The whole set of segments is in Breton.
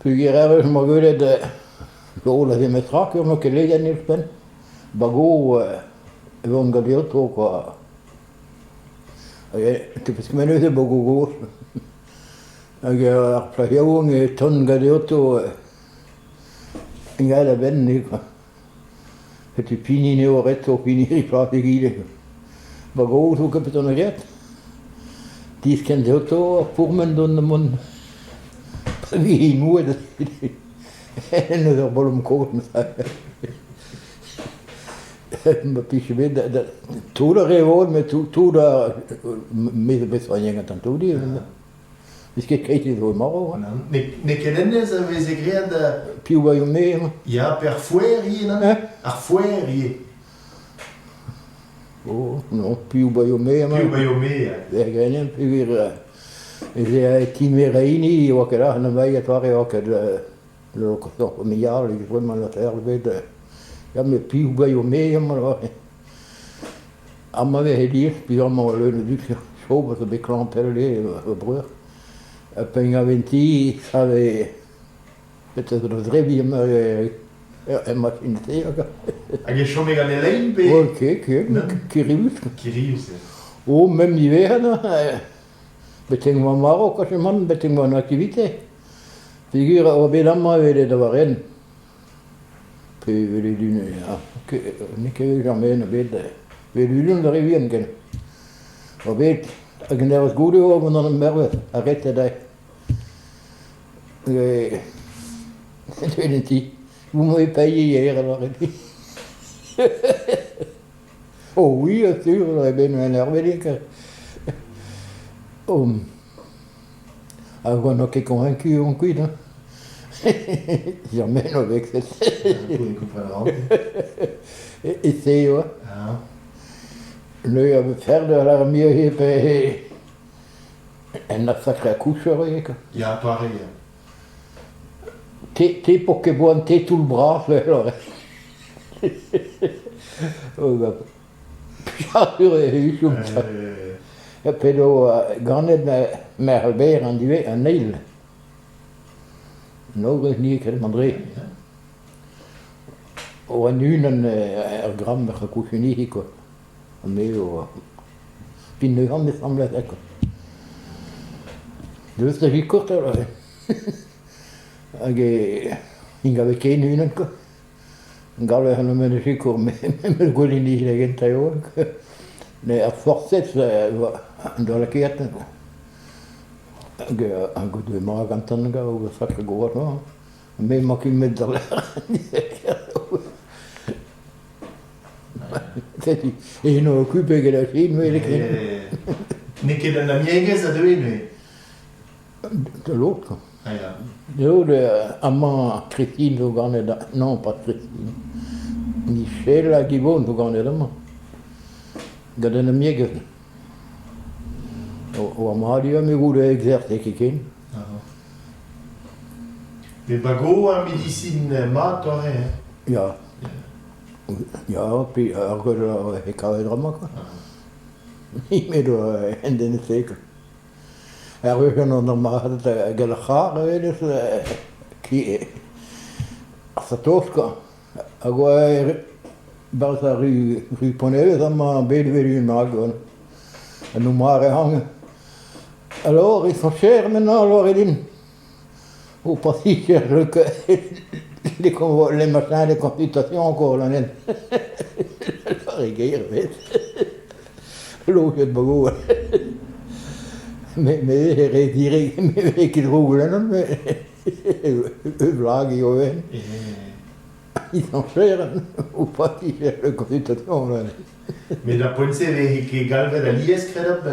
Pugirare som har gått det låla vi med trak om noe ligger i spenn. Bago vanga dyrtråk jeg typisk minutter bago går. Jeg har plassert unge tonga dyrtråk en gæla venn ikke. Het is pini nu ret op in hier plaats hier. Bago zo heb het dan ret. Die is kent auto vormen dan de man. Wie moet het. En dat bolom koken. Maar pietje weet dat toen er gewoon met toen daar met best wel dingen dan toen die. Dus ik kijk het wel maar. Ne kennen ze we ze creëren Più vai mee. ja per fueri na. A fueri. Oh, no, più vai mee. Più vai mee. Ja, geen più weer. Is tien weer in wat gedaan en dan wij het waren ook de toch een jaar ik wil maar dat er weet. Ja, met più vai mee maar. Amma we hier più allemaal leunen dus zo wat een klant perle broer. Appena 20 avait peut-être très bien en machine tega. Age schon mega ne lein be. Ok, Kirius. Kirius. Oh, même l'hiver, beting van Marokko, als je man, beting van activiteit. Figuren, wat ben dan maar weer de waren. Puis, we doen, ja, niet que jamais, we doen de rivier kennen. Wat weet, als je nergens goed over dan een merwe, arrête dat. Ik weet het niet. Hoe moet je payer hier alors? Oh oui, sûr, ik ben énervé. Alors, on est convaincu, on quitte. Jamais avec cette. Et c'est, ouais. Nu hebben we verder l'armée heeft en dat sacré couche. Ja, pareil. T'es pour que bon, t'es tout le bras, alors. Ja, je zoekt dat. Ja, pero garnet met Albert aan die aan Neil. Nou is niet ik André. Oh, en nu een gram met gekouche niet quoi. Mais puis nu gaan we samen lekker. Dus dat is kort er. Ik heb geen nu een ko. Galle gaan we met de ziek met goede niet tegen te horen. Nee, à force dans la quête. Un coup de main quand on a ou ça que gour non. Mais moi qui me dans la. Et nous occupé que la Chine, mais les. Ne que de la miègue ça devait nu. De l'autre. Ah ja. De amant Christine zo gaan non pas Christine. Michel qui woont zo gaan là. Dat is een miege. O Amalia me goede exercitie gekeken. De bago a medicine mat hè. Ja. Ja, puis alors ik kan het allemaal. Niet meer door en dan zeker. We gaan nog maar het gelachar dus qui Satoska. Agora Balsa rue Ponelle, dan maar bedelen maken. En nu maar hangen. Alors, ils sont chers maintenant, alors ils disent, ou pas si cher que les machins de consultation encore, là, net. Alors, ils gueillent, l'eau, c'est pas beau. Mais, direct, mais qu'ils roulent, là, mais, eux, blagues, ils ont ils sont chers, ou pas si cher de consultation, là. Mais la pointe est que galve la lies credab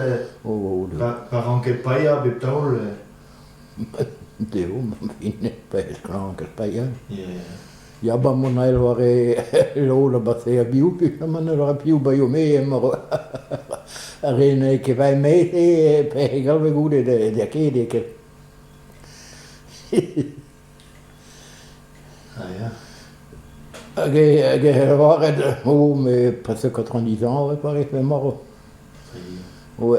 par anche paia betaul. Deo, fine, pes anche paia. Ja, ba monai lore lola basea biu, man lore più ba io me mo. Arena che vai me e pe galve gude de che che. Ah ja. Je oh, mais presque 90 ans, pareil, c'est marrant.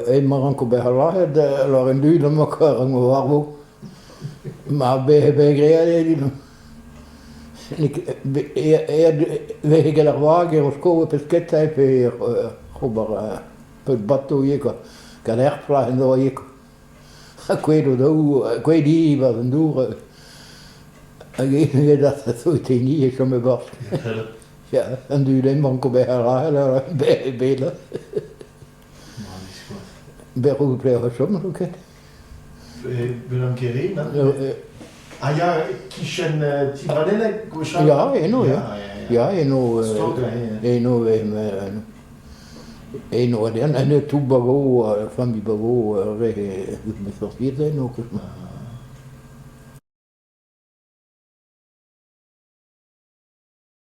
Et marrant qu'on a alors un lui, le moqueur, on va voir. Maar begrijp je nog? We gaan er wagen of komen pesket zijn weer gewoon het bad toe je kan echt vragen door je. Ik weet niet wat een doen. Ik dacht dat het niet is om me was. Ja, en du den man kom bij herhalen bij belen. Bij hoe pleeg soms ook het. Wil een keer heen dan? Ah ja, kishen Tibranelle gauche. Ja, eno ja. Ja, eno. Eno eno en het toe bago van die bago met wat hier zijn ook.